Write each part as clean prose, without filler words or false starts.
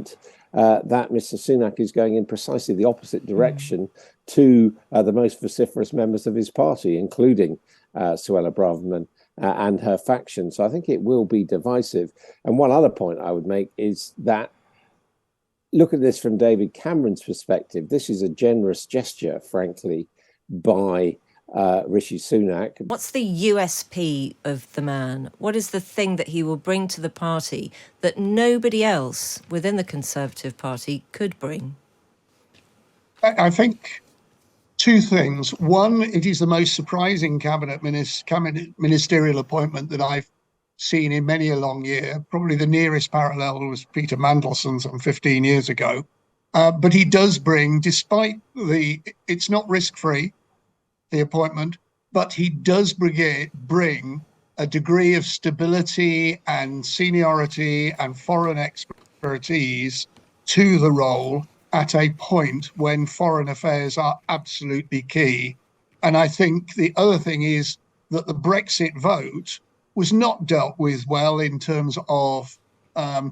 Hunt, that Mr. Sunak is going in precisely the opposite direction to the most vociferous members of his party, including Suella Braverman and her faction. So I think it will be divisive. And one other point I would make is that, look at this from David Cameron's perspective. This is a generous gesture, frankly, by Rishi Sunak. What's the USP of the man? What is the thing that he will bring to the party that nobody else within the Conservative Party could bring? I think two things. One, it is the most surprising cabinet ministerial appointment that I've seen in many a long year. Probably the nearest parallel was Peter Mandelson some 15 years ago. But he does bring, despite it's not risk-free, the appointment, but he does bring a degree of stability and seniority and foreign expertise to the role at a point when foreign affairs are absolutely key. And I think the other thing is that the Brexit vote was not dealt with well in terms of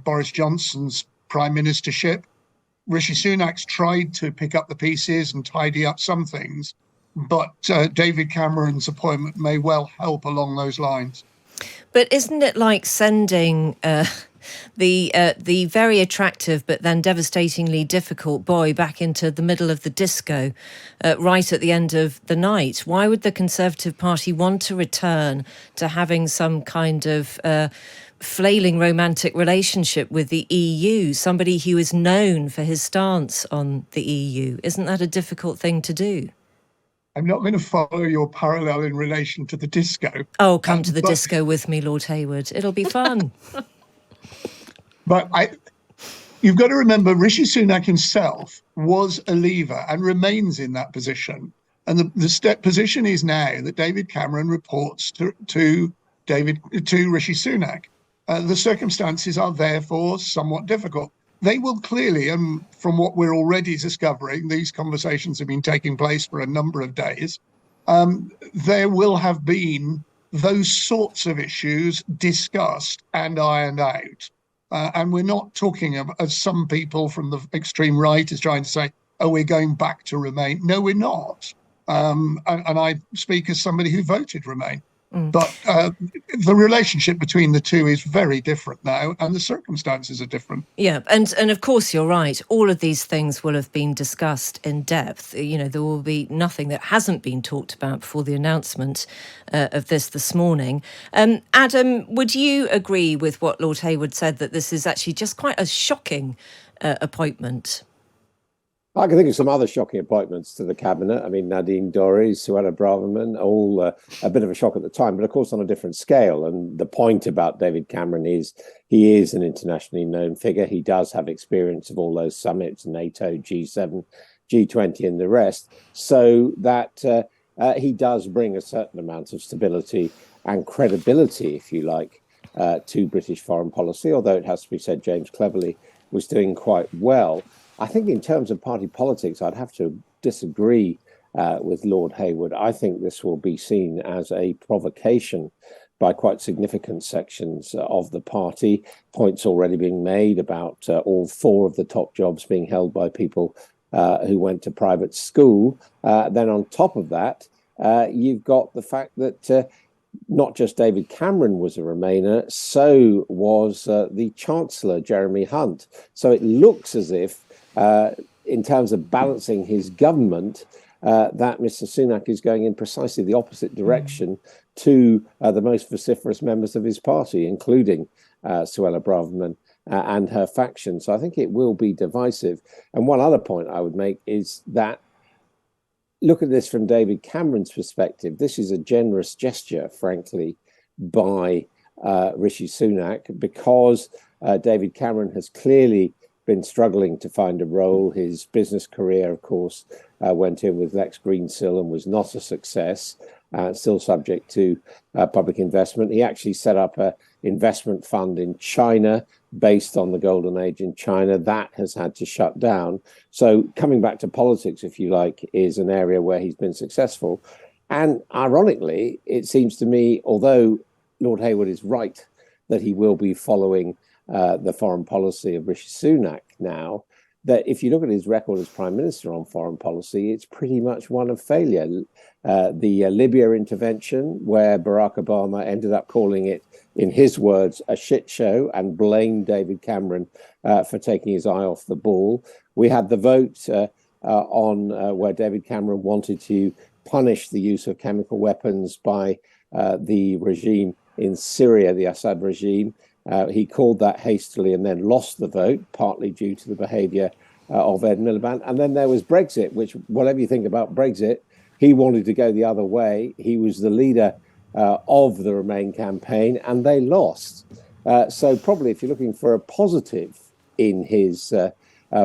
Boris Johnson's prime ministership. Rishi Sunak's tried to pick up the pieces and tidy up some things, but David Cameron's appointment may well help along those lines. But isn't it like sending the very attractive but then devastatingly difficult boy back into the middle of the disco right at the end of the night? Why would the Conservative Party want to return to having some kind of flailing romantic relationship with the EU, somebody who is known for his stance on the EU? Isn't that a difficult thing to do? I'm not going to follow your parallel in relation to the disco. Oh, come to the disco with me, Lord Hayward. It'll be fun. But you've got to remember, Rishi Sunak himself was a Leaver and remains in that position. And the position is now that David Cameron reports to Rishi Sunak. The circumstances are therefore somewhat difficult. They will clearly, and from what we're already discovering, these conversations have been taking place for a number of days, there will have been those sorts of issues discussed and ironed out. And we're not talking of, as some people from the extreme right is trying to say, oh, we're going back to Remain. No, we're not. And I speak as somebody who voted Remain. But the relationship between the two is very different now, and the circumstances are different. Yeah, and of course you're right. All of these things will have been discussed in depth. You know, there will be nothing that hasn't been talked about before the announcement of this morning. Adam, would you agree with what Lord Hayward said, that this is actually just quite a shocking appointment? I can think of some other shocking appointments to the cabinet. I mean, Nadine Dorries, Suella Braverman, all a bit of a shock at the time, but of course on a different scale. And the point about David Cameron is he is an internationally known figure. He does have experience of all those summits, NATO, G7, G20 and the rest. So that he does bring a certain amount of stability and credibility, if you like, to British foreign policy, although it has to be said James Cleverly was doing quite well. I think in terms of party politics, I'd have to disagree with Lord Hayward. I think this will be seen as a provocation by quite significant sections of the party. Points already being made about all four of the top jobs being held by people who went to private school. Then on top of that, you've got the fact that not just David Cameron was a Remainer, so was the Chancellor, Jeremy Hunt. So it looks as if in terms of balancing his government, that Mr. Sunak is going in precisely the opposite direction to the most vociferous members of his party, including Suella Braverman and her faction. So I think it will be divisive. And one other point I would make is that, look at this from David Cameron's perspective. This is a generous gesture, frankly, by Rishi Sunak, because David Cameron has clearly been struggling to find a role. His business career, of course, went in with Lex Greensill and was not a success, still subject to public investment. He actually set up an investment fund in China based on the golden age in China. That has had to shut down. So coming back to politics, if you like, is an area where he's been successful. And ironically, it seems to me, although Lord Hayward is right that he will be following the foreign policy of Rishi Sunak now, that if you look at his record as Prime Minister on foreign policy, it's pretty much one of failure. The Libya intervention, where Barack Obama ended up calling it, in his words, a shit show, and blamed David Cameron for taking his eye off the ball. We had the vote on where David Cameron wanted to punish the use of chemical weapons by the regime in Syria, the Assad regime. He called that hastily and then lost the vote, partly due to the behaviour of Ed Miliband. And then there was Brexit, which, whatever you think about Brexit, he wanted to go the other way. He was the leader of the Remain campaign, and they lost. So probably if you're looking for a positive in his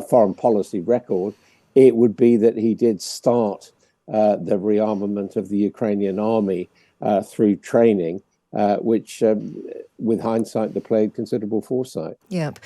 foreign policy record, it would be that he did start the rearmament of the Ukrainian army through training, which, with hindsight, displayed considerable foresight. Yep.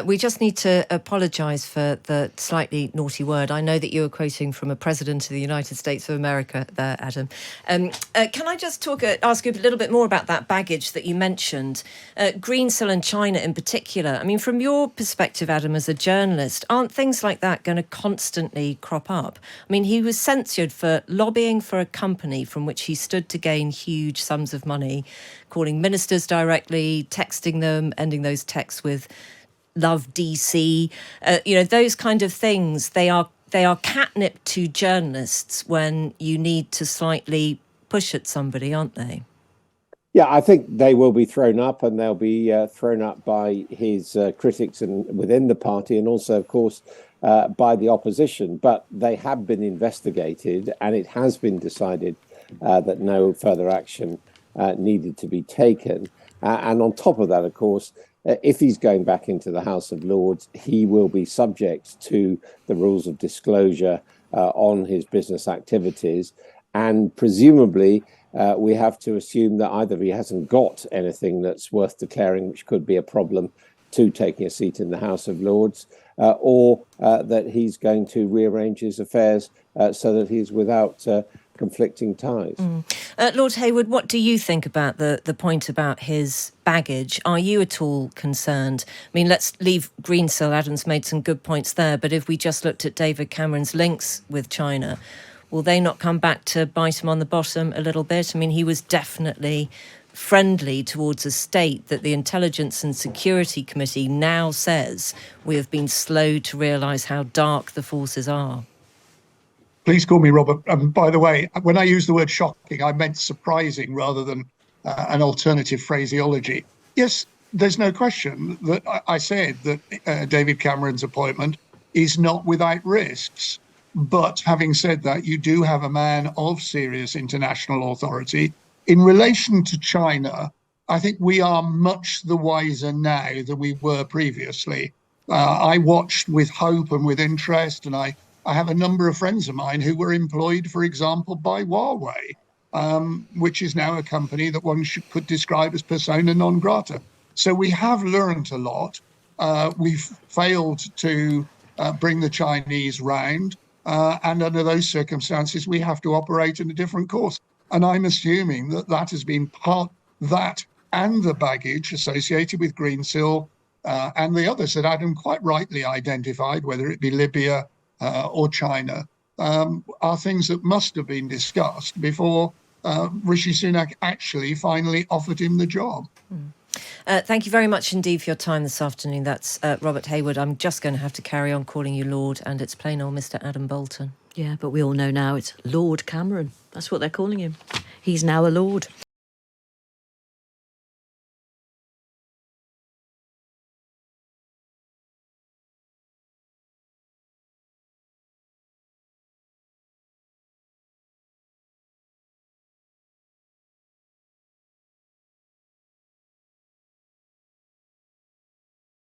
We just need to apologise for the slightly naughty word. I know that you were quoting from a president of the United States of America there, Adam. Can I just ask you a little bit more about that baggage that you mentioned? Greensill and China in particular. I mean, from your perspective, Adam, as a journalist, aren't things like that going to constantly crop up? I mean, he was censured for lobbying for a company from which he stood to gain huge sums of money, calling ministers directly, texting them, ending those texts with "Love DC." Those kind of things. They are catnip to journalists when you need to slightly push at somebody, aren't they? Yeah, I think they will be thrown up, and they'll be thrown up by his critics and within the party, and also, of course, by the opposition. But they have been investigated, and it has been decided that no further action needed to be taken. And on top of that, of course, if he's going back into the House of Lords, he will be subject to the rules of disclosure on his business activities. And presumably, we have to assume that either he hasn't got anything that's worth declaring, which could be a problem to taking a seat in the House of Lords, or that he's going to rearrange his affairs so that he's without conflicting ties. Lord Hayward, what do you think about the point about his baggage? Are you at all concerned? I mean, let's leave Greensill. Adam's made some good points there, but if we just looked at David Cameron's links with China, will they not come back to bite him on the bottom a little bit? I mean, he was definitely friendly towards a state that the Intelligence and Security Committee now says we have been slow to realise how dark the forces are. Please call me Robert. By the way, when I use the word shocking, I meant surprising rather than an alternative phraseology. Yes, there's no question that I said that David Cameron's appointment is not without risks. But having said that, you do have a man of serious international authority. In relation to China, I think we are much the wiser now than we were previously. I watched with hope and with interest, and I have a number of friends of mine who were employed, for example, by Huawei, which is now a company that one could describe as persona non grata. So we have learned a lot. We've failed to bring the Chinese round. And under those circumstances, we have to operate in a different course. And I'm assuming that has been that and the baggage associated with Greensill and the others that Adam quite rightly identified, whether it be Libya or China, are things that must have been discussed before Rishi Sunak actually finally offered him the job. Thank you very much indeed for your time this afternoon. That's Robert Hayward. I'm just going to have to carry on calling you Lord, and it's plain old Mr. Adam Boulton. Yeah, but we all know now it's Lord Cameron. That's what they're calling him. He's now a Lord.